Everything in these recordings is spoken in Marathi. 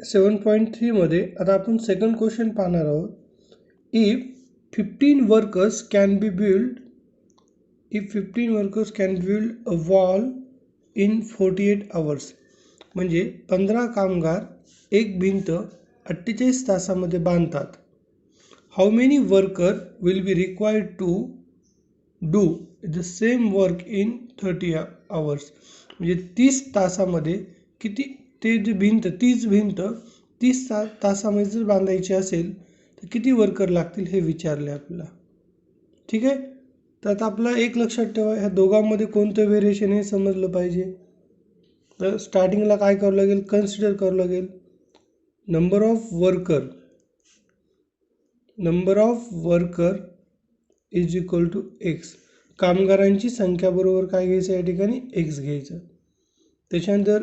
7.3 मध्ये आता आपण सेकंड क्वेश्चन पाहणार आहोत. If 15 workers can be build a wall in 48 hours, म्हणजे 15 कामगार एक भिंत 48 तासामध्ये बांधतात. How many worker will be required to do the same work in 30 hours, म्हणजे 30 तासामध्ये किती तीच भिंत 30 तासामध्ये जर बांधायची असेल तर किती वर्कर लागतील हे विचारले आपल्याला. ठीक आहे. तर आता आपला एक लक्षात ठेवा, ह्या दोघांमध्ये कोणतं व्हेरिएशन हे समजलं पाहिजे. तर स्टार्टिंगला काय करावं लागेल, कन्सिडर करावं लागेल number of worker is equal to X. कामगारांची संख्या बरोबर काय घ्यायचं या ठिकाणी, एक्स घ्यायचं. त्याच्यानंतर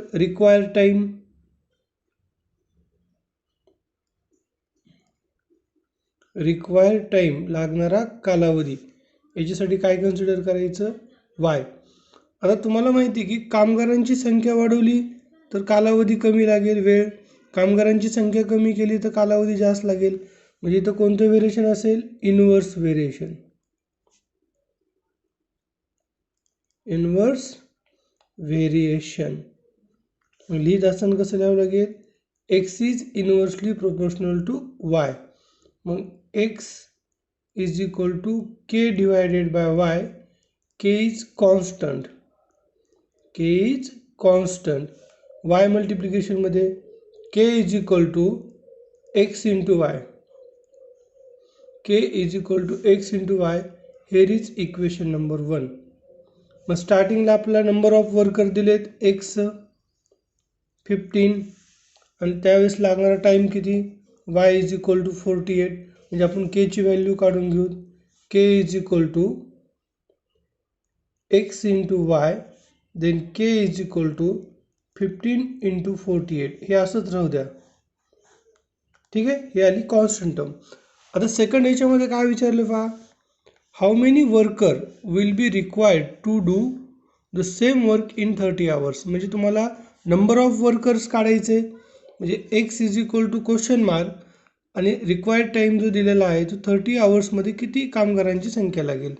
रिक्वायर्ड टाईम लागणारा कालावधी, याच्यासाठी काय कन्सिडर करायचं, वाय. आता तुम्हाला माहिती आहे की कामगारांची संख्या वाढवली तर कालावधी कमी लागेल, वेळ. कामगारांची संख्या कमी केली तर कालावधी जास्त लागेल. म्हणजे इथं कोणतं व्हेरिएशन असेल, इनव्हर्स व्हेरिएशन. लिहित असताना कसं लिहावं लागेल, X is inversely proportional to Y. मग X is equal to K divided by Y. K is constant. Y मल्टिप्लिकेशनमध्ये K is equal to X into Y. Here is equation number 1. मग स्टार्टिंगला आपला नंबर ऑफ वर्कर दिलेत एक्स 15 आणि त्यावेळेस लागणारा टाईम किती, वाय इज इक्वल टू 48. म्हणजे आपण के ची व्हॅल्यू काढून घेऊ. K is equal to X into Y, then K is equal to 15 into 48. हे असंच राहू द्या. ठीक आहे, हे आली कॉन्स्टंट टर्म. आता सेकंड याच्यामध्ये काय विचारलं पहा, how many worker will be required to do the same work in 30 hours. म्हणजे तुम्हाला नंबर ऑफ वर्कर्स काढायचे. म्हणजे X is equal to question mark आणि रिक्वायर्ड टाईम जो दिलेला आहे तो 30 hours किती कामगारांची संख्या लागेल.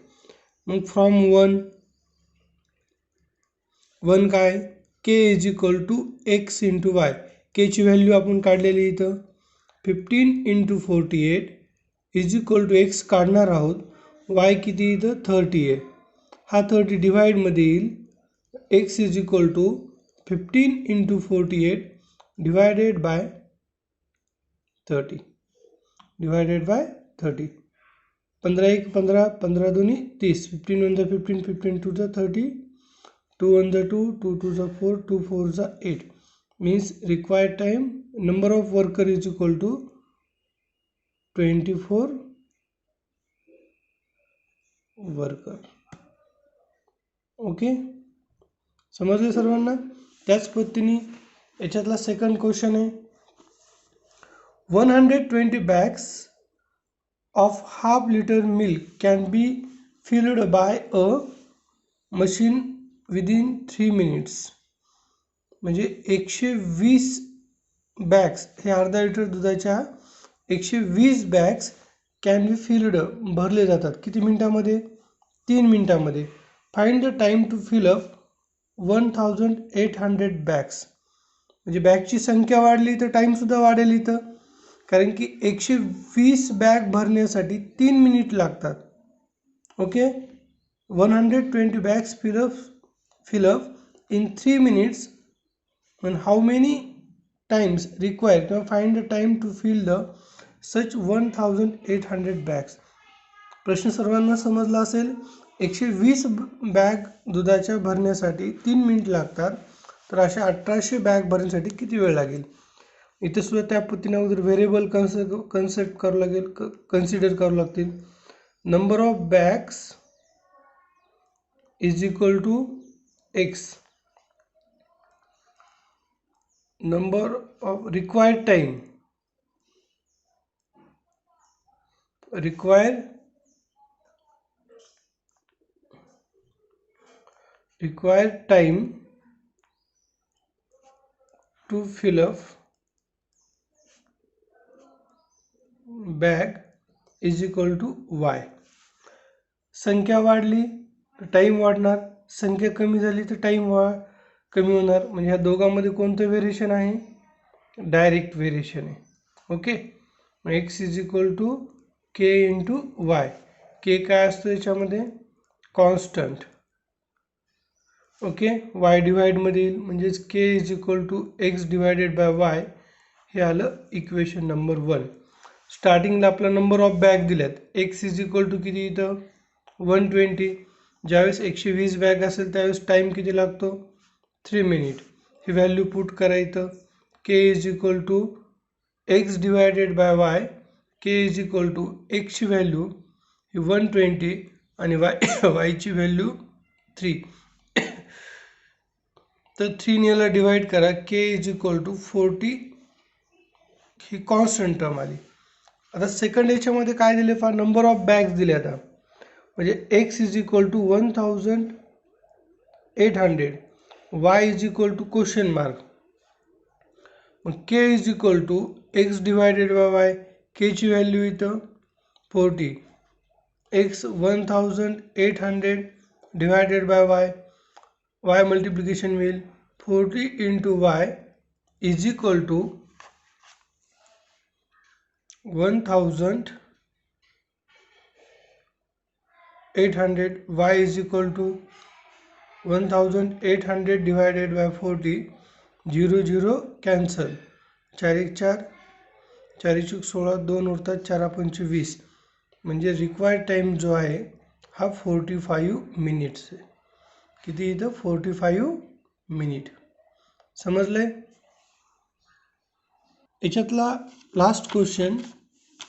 मग फ्रॉम वन काय, K is equal to X into Y. K ची व्हॅल्यू आपण काढलेली इथं 15 into 48 is equal to X काढणार आहोत. वाय किती इथं 30 आहे. हा 30 डिवाइडमध्ये येईल. X is equal to 15 into 48 divided by 30. 15 1 15, 15 2 30, 15 1 15, 15 2 30, 2 1 2, 2 2 4, 2 4 8. means required time number of worker is equal to 24 worker. Okay, समजले सर्वांना. त्याच पद्धतीने याच्यातला सेकंड क्वेश्चन आहे, 120 bags of half liter milk can be filled by a machine within 3 minutes. म्हणजे 120 बॅग्स, हे अर्धा लिटर दुधाच्या 120 बॅग्स कॅन बी फिल्ड, भरले जातात किती मिनिटामध्ये, 3 मिनिटामध्ये. Find the time to fill up 1800 bags. म्हणजे बॅगची संख्या वाढली तर टाईमसुद्धा वाढेल इथं, कारण की 120 बॅग भरण्यासाठी 3 मिनिट लागतात. Okay, 120 bags fill up in 3 minutes, and how many times required, find the time to fill the such 1800 bags. प्रश्न सर्वांना समजला असेल. 120 बॅग दुधाच्या भरण्यासाठी 3 मिनिट लागतात, तर अशा 1800 बॅग भरण्यासाठी किती वेळ लागेल. इथे सुद्धा त्या पद्धतीने अगोदर व्हेरिएबल कन्सेप्ट करावं लागेल, कन्सिडर करावं लागतील. Number of bags is equal to X, number of required time to fill up bag is equal to Y. संख्या वाढली तर टाईम वाढणार, संख्या कमी झाली तर टाईम कमी होणार. म्हणजे ह्या दोघांमध्ये कोणतं व्हेरिएशन आहे? डायरेक्ट व्हेरिएशन आहे. Okay, X is equal to K into Y. K काय असतो याच्यामध्ये? कॉन्स्टंट. ओके, वाय डिवाइडमध्ये येईल म्हणजेच K is equal to X divided by Y. हे आलं इक्वेशन नंबर 1. स्टार्टिंगला आपला नंबर ऑफ बॅग दिल्यात. एक्स इज इक्वल टू किती इथं? 120. ज्यावेळेस 120 बॅग असेल त्यावेळेस टाईम किती लागतो? 3 मिनिट. ही व्हॅल्यू पुट करा इथं. K is equal to X divided by Y. K is equal to एक्सची व्हॅल्यू ही 120 आणि वायची व्हॅल्यू 3. तर 3 ने याला डिवाइड करा. के इज इक्वल टू 40 ही कॉन्स्टंट टर्म आली. आता सेकंड याच्यामध्ये काय दिले? फार नंबर ऑफ बॅग्स दिले. आता म्हणजे X is equal to 1800, Y is equal to question mark. मग K is equal to X divided by Y. केची व्हॅल्यू इथं 40. X 1800 divided by Y. Y multiplication होईल 40 into Y is equal to 1800. y is equal to 1800 divided by 40. 0 0 cancel. 4 1 4, 4 1 16, 2 उरतात, 4 5 20. म्हणजे रिक्वायर्ड टाईम जो आहे हा 45 मिनिट्स आहे. किती इथं? 45 मिनिट. समजले? याच्यातला last question.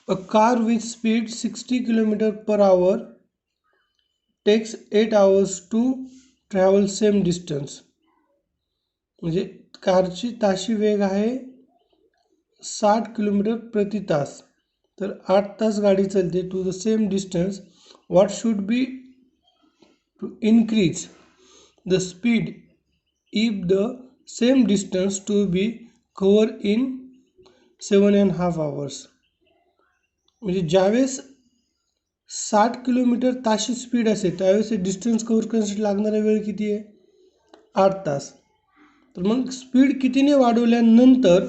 A car with speed 60 km/h takes 8 hours to travel same distance. म्हणजे कारची ताशी वेग आहे 60 किलोमीटर प्रति तास, तर 8 तास गाडी चालते to the same distance. What should be to increase the speed if the same distance to be cover in 7.5 hours. म्हणजे ज्यावेळेस 60 किलोमीटर ताशी स्पीड असेल त्यावेळेस डिस्टन्स कव्हर करण्यासाठी लागणारा वेळ किती आहे? 8 तास. तर मग स्पीड कितीने वाढवल्यानंतर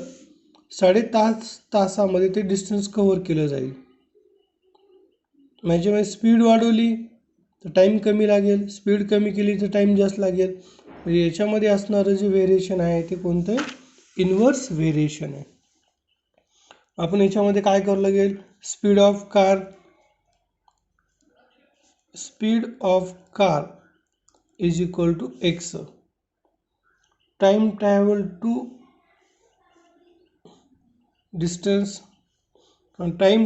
8.5 तासामध्ये ते डिस्टन्स कव्हर केलं जाईल. म्हणजे स्पीड वाढवली तर टाईम कमी लागेल, स्पीड कमी केली तर टाईम जास्त लागेल. म्हणजे याच्यामध्ये असणारं जे व्हेरिएशन आहे ते कोणतं आहे? इन्व्हर्स व्हेरिएशन आहे. आपण याच्यामध्ये काय करावं लागेल? Speed of car is equal to X. Time travel to distance time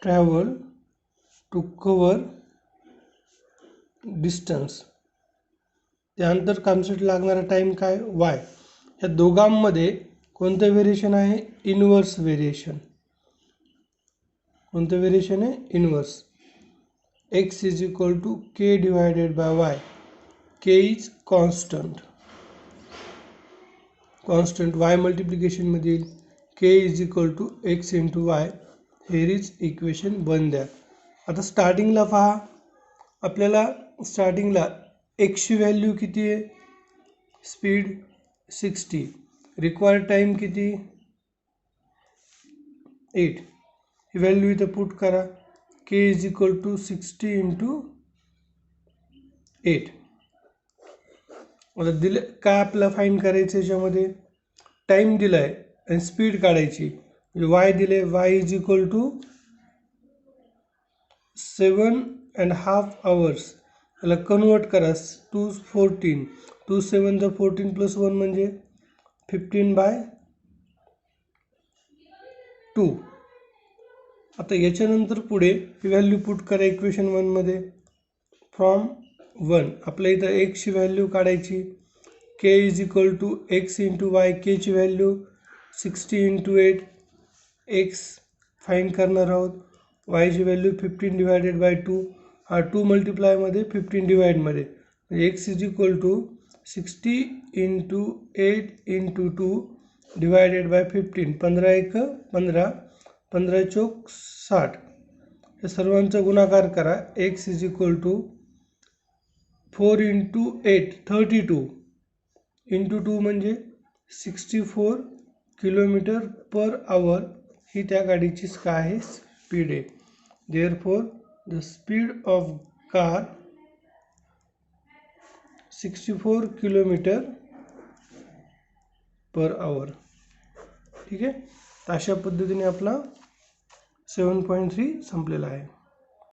travel to cover distance. त्यानंतर कामसाठी लागणारा टाईम काय? वाय. या दोघांमध्ये कोणतं व्हेरिएशन आहे? Inverse variation. कोणतं व्हेरिएशन आहे? Inverse. X is equal to K divided by Y. K is constant. Y मल्टिप्लिकेशनमध्ये येईल. K is equal to X into Y. Here is equation 1 द्या. आता स्टार्टिंगला पहा. आपल्याला स्टार्टिंगला एक्सची व्हॅल्यू किती आहे? स्पीड 60. रिक्वायर्ड टाईम किती? 8. ही व्हॅल्यू इथं पुट करा. K is equal to 60 into 8. आता दिले काय आपल्याला फाईंड करायचं? याच्यामध्ये टाईम दिला आहे आणि स्पीड काढायची. म्हणजे वाय दिले. Y is equal to 7.5 hours. याला कन्वर्ट करा. 214. 2 7 14 प्लस 1 म्हणजे 15/2. आता याच्यानंतर पुढे ही व्हॅल्यू पुट करा इक्वेशन 1 मध्ये. फ्रॉम 1 आपल्या इथं एक्सची व्हॅल्यू काढायची. K is equal to X into Y. केची व्हॅल्यू 60 इंटू 8. एक्स फाईंड करणार आहोत. वायची व्हॅल्यू 15 डिवायडेड बाय 2. हा 2 मल्टिप्लायमध्ये 15 डिवाइडमध्ये. X is equal to 60 into 8 into 2 divided by 15. 15 एक 15, 15 चौक 60. या सर्वांचा गुणाकार करा. x is equal to 4 into 8 32 into 2 म्हणजे 64 किलोमीटर पर आवर ही त्या गाडीची काय आहे स्पीड आहे. Therefore the speed of car 64 kilometre per hour. ठीक आहे. तर अशा पद्धतीने आपला 7.3 संपलेला आहे.